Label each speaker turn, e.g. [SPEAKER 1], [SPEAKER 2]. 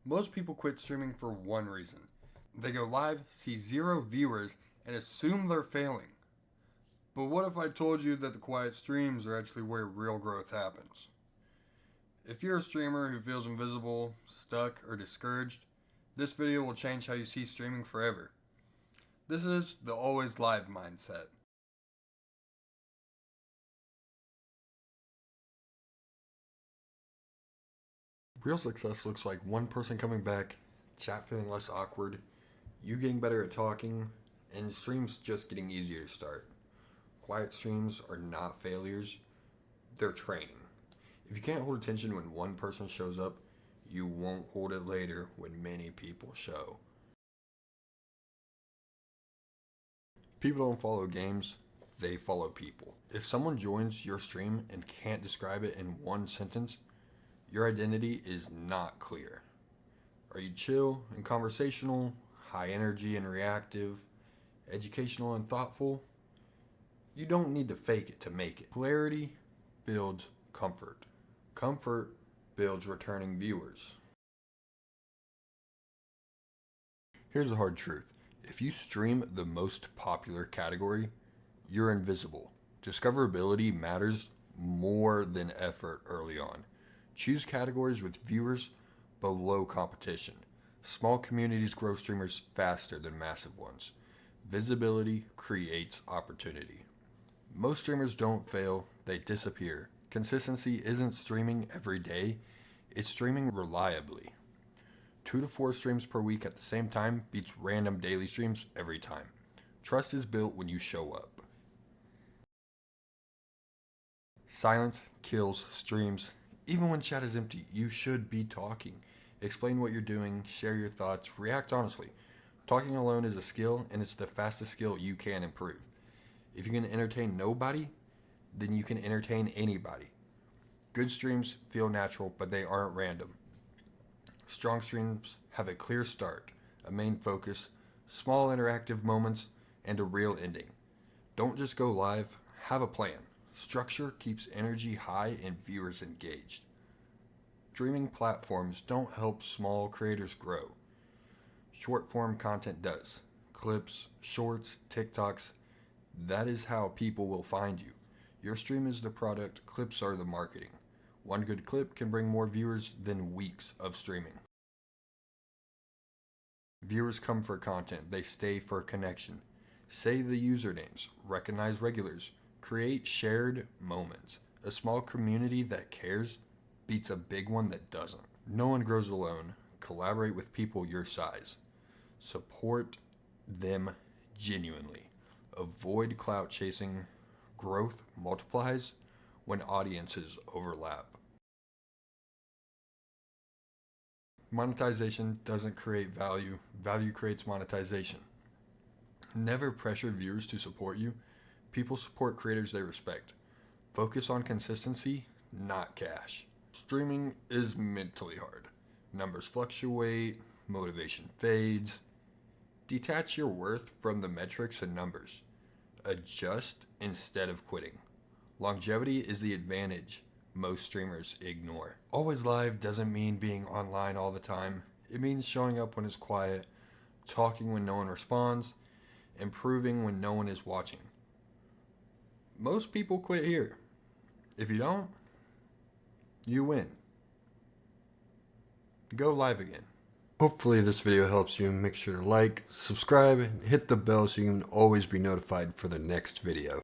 [SPEAKER 1] Most people quit streaming for one reason. They go live, see zero viewers, and assume they're failing. But what if I told you that the quiet streams are actually where real growth happens? If you're a streamer who feels invisible, stuck, or discouraged, this video will change how you see streaming forever. This is the always live mindset. Real success looks like one person coming back, chat feeling less awkward, you getting better at talking, and streams just getting easier to start. Quiet streams are not failures, they're training. If you can't hold attention when one person shows up, you won't hold it later when many people show. People don't follow games, they follow people. If someone joins your stream and can't describe it in one sentence, your identity is not clear. Are you chill and conversational, high energy and reactive, educational and thoughtful? You don't need to fake it to make it. Clarity builds comfort. Comfort builds returning viewers. Here's the hard truth. If you stream the most popular category, you're invisible. Discoverability matters more than effort early on. Choose categories with viewers below competition. Small communities grow streamers faster than massive ones. Visibility creates opportunity. Most streamers don't fail, they disappear. Consistency isn't streaming every day, it's streaming reliably. 2 to 4 streams per week at the same time beats random daily streams every time. Trust is built when you show up. Silence kills streams. Even when chat is empty, you should be talking. Explain what you're doing, share your thoughts, react honestly. Talking alone is a skill, and it's the fastest skill you can improve. If you can entertain nobody, then you can entertain anybody. Good streams feel natural, but they aren't random. Strong streams have a clear start, a main focus, small interactive moments, and a real ending. Don't just go live, have a plan. Structure keeps energy high and viewers engaged. Streaming platforms don't help small creators grow. Short form content does. Clips, shorts, TikToks, that is how people will find you. Your stream is the product, clips are the marketing. One good clip can bring more viewers than weeks of streaming. Viewers come for content, they stay for connection. Say the usernames, recognize regulars, create shared moments. A small community that cares beats a big one that doesn't. No one grows alone. Collaborate with people your size. Support them genuinely. Avoid clout chasing. Growth multiplies when audiences overlap. Monetization doesn't create value. Value creates monetization. Never pressure viewers to support you. People support creators they respect. Focus on consistency, not cash. Streaming is mentally hard. Numbers fluctuate, motivation fades. Detach your worth from the metrics and numbers. Adjust instead of quitting. Longevity is the advantage most streamers ignore. Always live doesn't mean being online all the time. It means showing up when it's quiet, talking when no one responds, improving when no one is watching. Most people quit here. If you don't, you win. Go live again. Hopefully this video helps you. Make sure to like, subscribe, and hit the bell so you can always be notified for the next video.